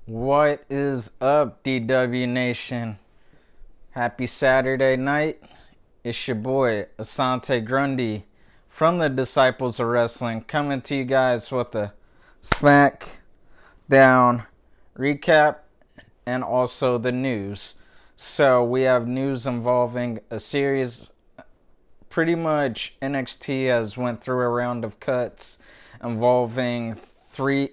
What is up, DW Nation? Happy Saturday night. It's your boy, Asante Grundy, from the Disciples of Wrestling, coming to you guys with a Smackdown Recap and also the news. So, we have news involving a series. Pretty much NXT has went through a round of cuts involving three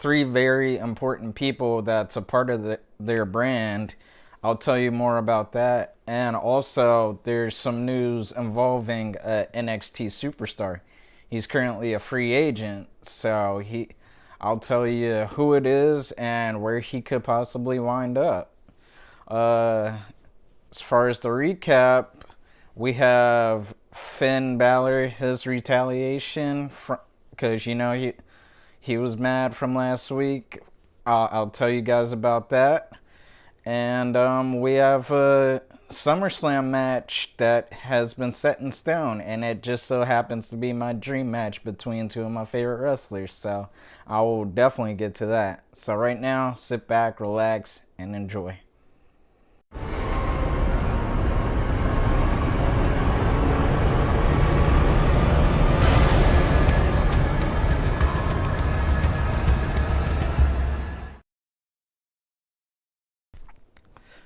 very important people that's a part of their brand. I'll tell you more about that. And also, there's some news involving NXT superstar. He's currently a free agent, so I'll tell you who it is and where he could possibly wind up. As far as the recap, we have Finn Balor, his retaliation, because he was mad from last week. I'll tell you guys about that. And we have a SummerSlam match that has been set in stone, and it just so happens to be my dream match between two of my favorite wrestlers. So I will definitely get to that. So right now, sit back, relax, and enjoy.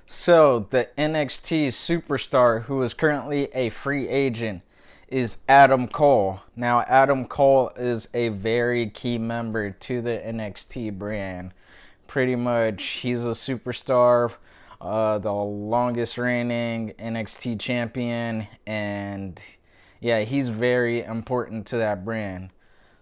So, the NXT superstar who is currently a free agent is Adam Cole. Now, Adam Cole is a very key member to the NXT brand. Pretty much, he's a superstar, the longest reigning NXT champion, and yeah, he's very important to that brand.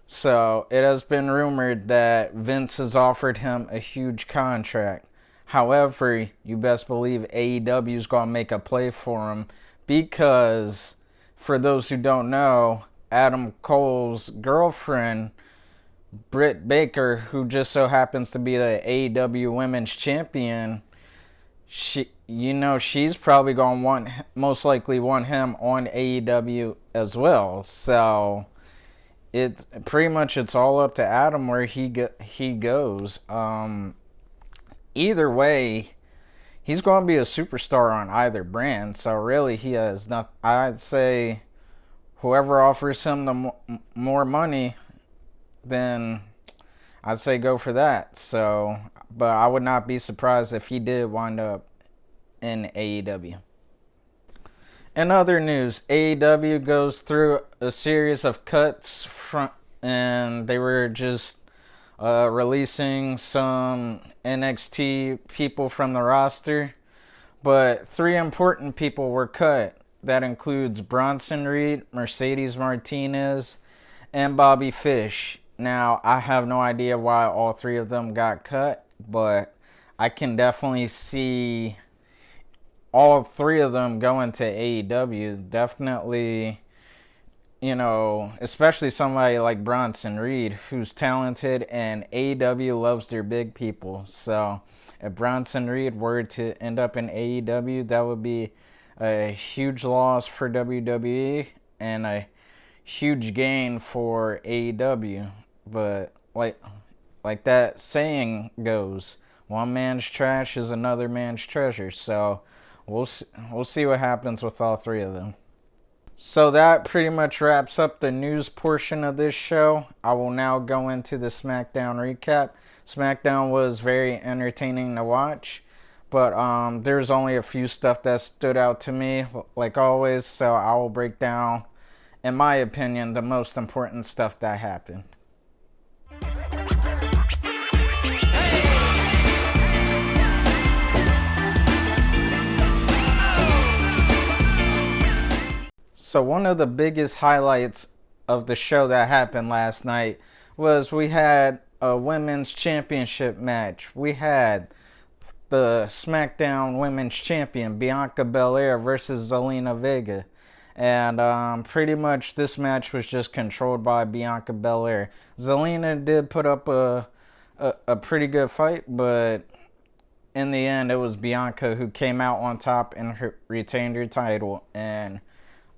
So, it has been rumored that Vince has offered him a huge contract. However, you best believe AEW is going to make a play for him because, for those who don't know, Adam Cole's girlfriend, Britt Baker, who just so happens to be the AEW Women's Champion, she's probably going to most likely want him on AEW as well. So it's pretty much it's all up to Adam where he goes. Either way, he's going to be a superstar on either brand. So really, he has not. I'd say whoever offers him the more money, then I'd say go for that. So, but I would not be surprised if he did wind up in AEW. In other news, AEW goes through a series of cuts and they were just releasing some NXT people from the roster, but three important people were cut. That includes Bronson Reed, Mercedes Martinez, and Bobby Fish. Now, I have no idea why all three of them got cut, but I can definitely see all three of them going to AEW. Definitely, especially somebody like Bronson Reed, who's talented, and AEW loves their big people. So if Bronson Reed were to end up in AEW, that would be a huge loss for WWE and a huge gain for AEW. But like that saying goes, one man's trash is another man's treasure. So we'll see what happens with all three of them. So that pretty much wraps up the news portion of this show. I will now go into the SmackDown recap. SmackDown was very entertaining to watch, but there's only a few stuff that stood out to me, like always, so I will break down, in my opinion, the most important stuff that happened. So one of the biggest highlights of the show that happened last night was we had a women's championship match. We had the SmackDown Women's Champion Bianca Belair versus Zelina Vega. And pretty much this match was just controlled by Bianca Belair. Zelina did put up a pretty good fight, but in the end it was Bianca who came out on top and retained her title. And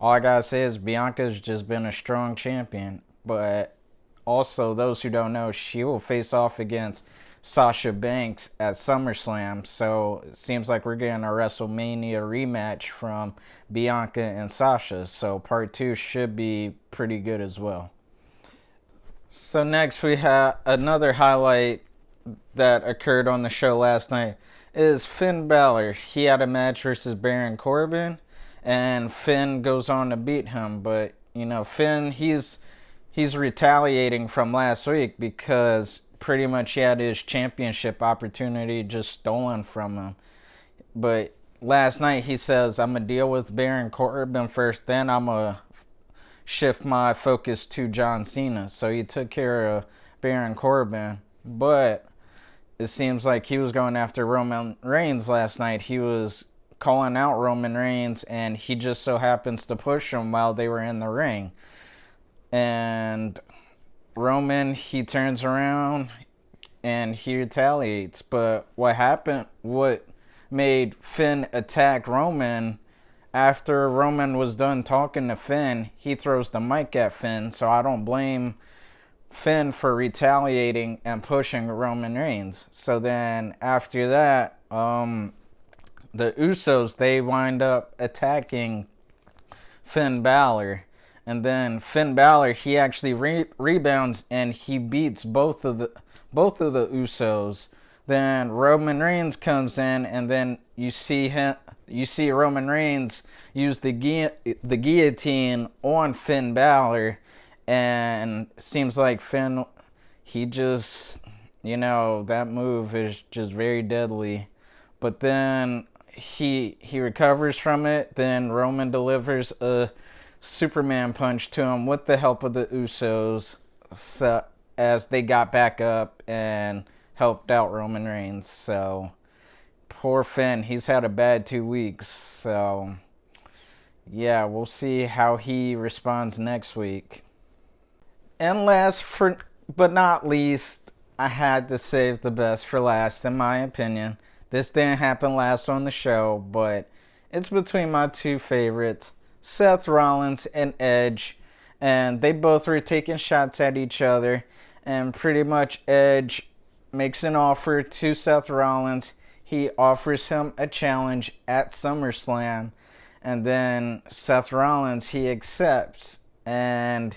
all I gotta say is Bianca's just been a strong champion. But also, those who don't know, she will face off against Sasha Banks at SummerSlam. So it seems like we're getting a WrestleMania rematch from Bianca and Sasha. So part 2 should be pretty good as well. So next we have another highlight that occurred on the show last night is Finn Balor. He had a match versus Baron Corbin, and Finn goes on to beat him. But Finn, he's retaliating from last week because pretty much he had his championship opportunity just stolen from him. But last night he says, I'm going to deal with Baron Corbin first, then I'm going to shift my focus to John Cena. So he took care of Baron Corbin, but it seems like he was going after Roman Reigns last night. He was calling out Roman Reigns, and he just so happens to push him while they were in the ring. And Roman, he turns around and he retaliates. But what made Finn attack Roman, after Roman was done talking to Finn, he throws the mic at Finn. So I don't blame Finn for retaliating and pushing Roman Reigns. So then after that, the Usos, they wind up attacking Finn Balor. And then Finn Balor, he actually rebounds and he beats both of the Usos. Then Roman Reigns comes in, and then you see Roman Reigns use the guillotine on Finn Balor, and it seems like Finn, he just, that move is just very deadly. But then he recovers from it. Then Roman delivers a Superman punch to him with the help of the Usos, so, as they got back up and helped out Roman Reigns. So poor Finn, he's had a bad 2 weeks. So yeah, we'll see how he responds next week. And last but not least, I had to save the best for last, in my opinion. This didn't happen last on the show, but it's between my two favorites, Seth Rollins and Edge, and they both were taking shots at each other, and pretty much Edge makes an offer to Seth Rollins. He offers him a challenge at SummerSlam, and then Seth Rollins, he accepts, and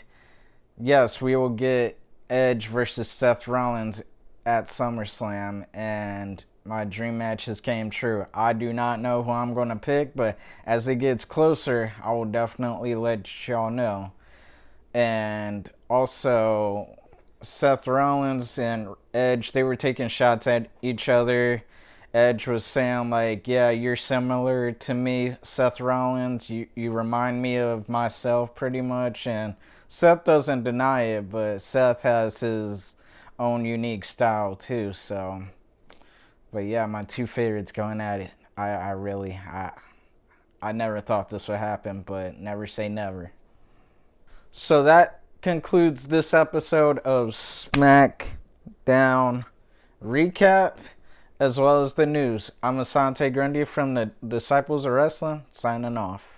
yes, we will get Edge versus Seth Rollins at SummerSlam, and my dream matches came true. I do not know who I'm going to pick, but as it gets closer, I will definitely let y'all know. And also, Seth Rollins and Edge, they were taking shots at each other. Edge was saying, like, yeah, you're similar to me, Seth Rollins. You remind me of myself pretty much. And Seth doesn't deny it, but Seth has his own unique style too, so... But yeah, my two favorites going at it. I never thought this would happen, but never say never. So that concludes this episode of Smackdown Recap, as well as the news. I'm Asante Grundy from the Disciples of Wrestling, signing off.